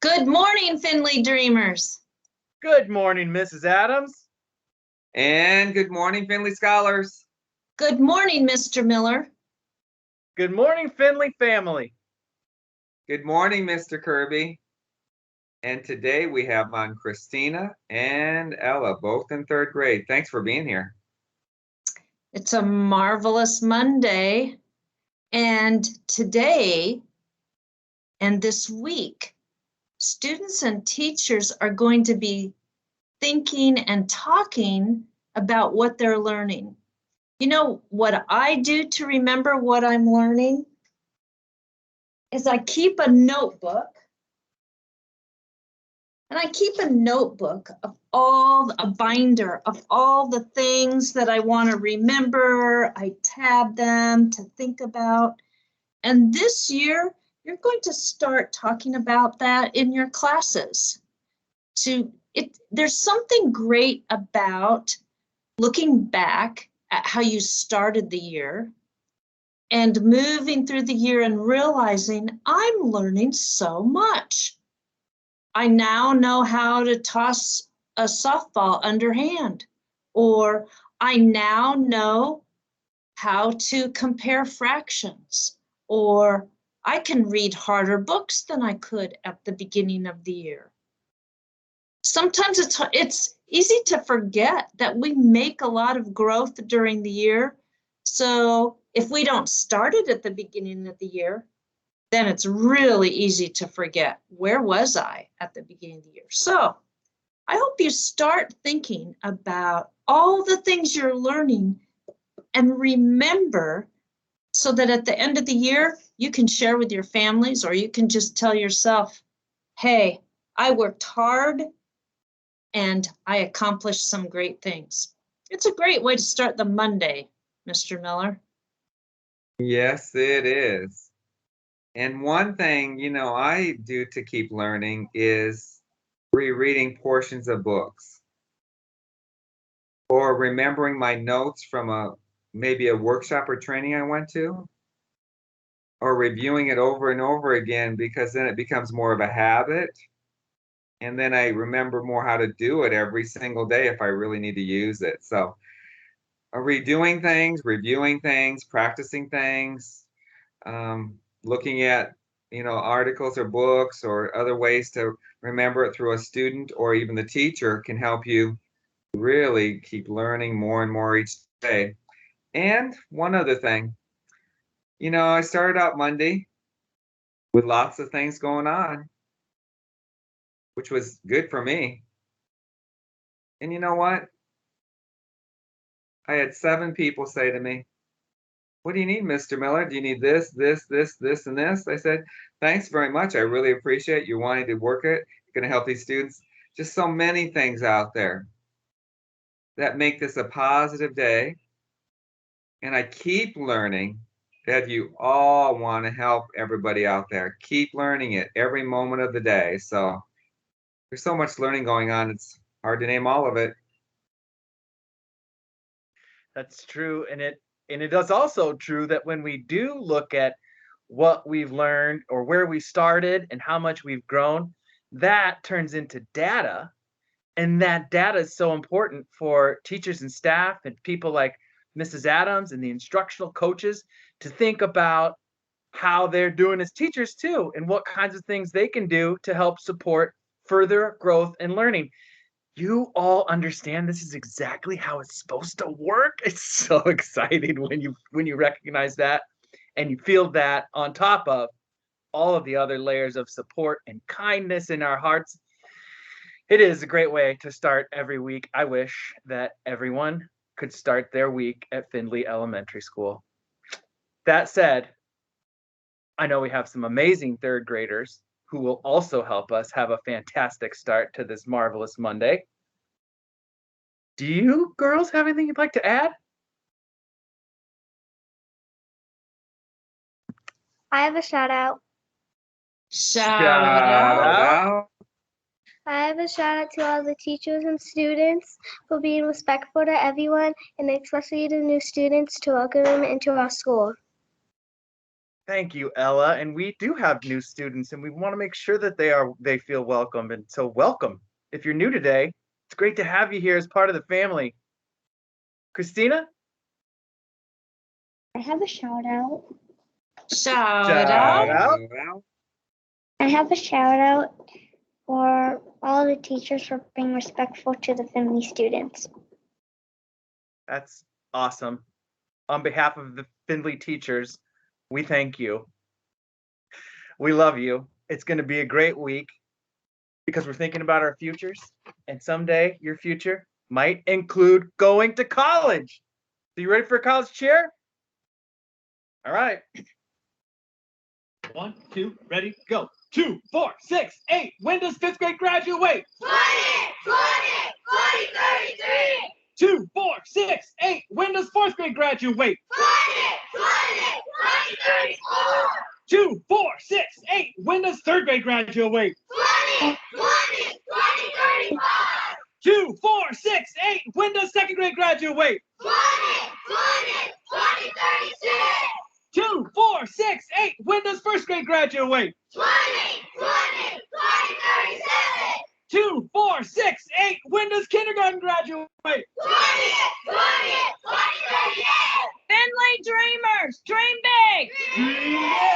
Good morning, Findlay Dreamers. Good morning, Mrs. Adams. And good morning, Findlay Scholars. Good morning, Mr. Miller. Good morning, Findlay family. Good morning, Mr. Kirby. And today we have on Christina and Ella, both in third grade. Thanks for being here. It's a marvelous Monday. And today and this week, students and teachers are going to be thinking and talking about what they're learning. You know what I do to remember what I'm learning is I keep a notebook. And I keep a notebook of a binder of all the things that I want to remember. I tab them to think about. And this year, you're going to start talking about that in your classes. There's something great about looking back at how you started the year and moving through the year and realizing I'm learning so much. I now know how to toss a softball underhand, or I now know how to compare fractions, or I can read harder books than I could at the beginning of the year. Sometimes it's easy to forget that we make a lot of growth during the year. So if we don't start it at the beginning of the year, then it's really easy to forget, where was I at the beginning of the year? So I hope you start thinking about all the things you're learning and remember so that at the end of the year, you can share with your families, or you can just tell yourself, hey, I worked hard and I accomplished some great things. It's a great way to start the Monday, Mr. Miller. Yes, it is. And one thing, I do to keep learning is rereading portions of books or remembering my notes from maybe a workshop or training I went to, or reviewing it over and over again, because then it becomes more of a habit. And then I remember more how to do it every single day if I really need to use it. So redoing things, reviewing things, practicing things, looking at articles or books or other ways to remember it through a student or even the teacher can help you really keep learning more and more each day. And one other thing, I started out Monday with lots of things going on, which was good for me. And you know what? I had 7 people say to me, what do you need, Mr. Miller? Do you need this, this, this, this, and this? I said, thanks very much. I really appreciate you wanting to work it. You're going to help these students. Just so many things out there that make this a positive day. And I keep learning that you all want to help everybody out there. Keep learning it every moment of the day. So there's so much learning going on. It's hard to name all of it. That's true. And it is also true that when we do look at what we've learned or where we started and how much we've grown, that turns into data. And that data is so important for teachers and staff and people like Mrs. Adams and the instructional coaches to think about how they're doing as teachers too, and what kinds of things they can do to help support further growth and learning. You all understand this is exactly how it's supposed to work. It's so exciting when you recognize that and you feel that on top of all of the other layers of support and kindness in our hearts. It is a great way to start every week. I wish that everyone could start their week at Findlay Elementary School. That said, I know we have some amazing third graders who will also help us have a fantastic start to this marvelous Monday. Do you girls have anything you'd like to add? I have a shout out. Shout out. I have a shout out to all the teachers and students for being respectful to everyone, and especially the new students, to welcome them into our school. Thank you, Ella. And we do have new students, and we want to make sure that they feel welcome. And so welcome. If you're new today, it's great to have you here as part of the family. Christina? I have a shout out. Shout Shout out. out. Well, I have a shout out for all the teachers for being respectful to the Finley students. That's awesome. On behalf of the Findlay teachers, we thank you. We love you. It's going to be a great week because we're thinking about our futures. And someday your future might include going to college. So you ready for a college cheer? All right. 1, 2, ready, go. 2, 4, 6, 8. When does 5th grade graduate? 20, 33. 2, 4, 6, 8. When does 4th grade graduate? 20, 34. 2, 4, 6, 8. When does 3rd grade graduate? 20, 35. 2, 4, 6, 8. When does 2nd grade graduate? 20, 36. 2, 4, 6, 8. When does 1st grade graduate? 20, 37. 2, 4, 6, 8. When does kindergarten graduate? 20, 38. Finley Dreamers, dream big. Dream big.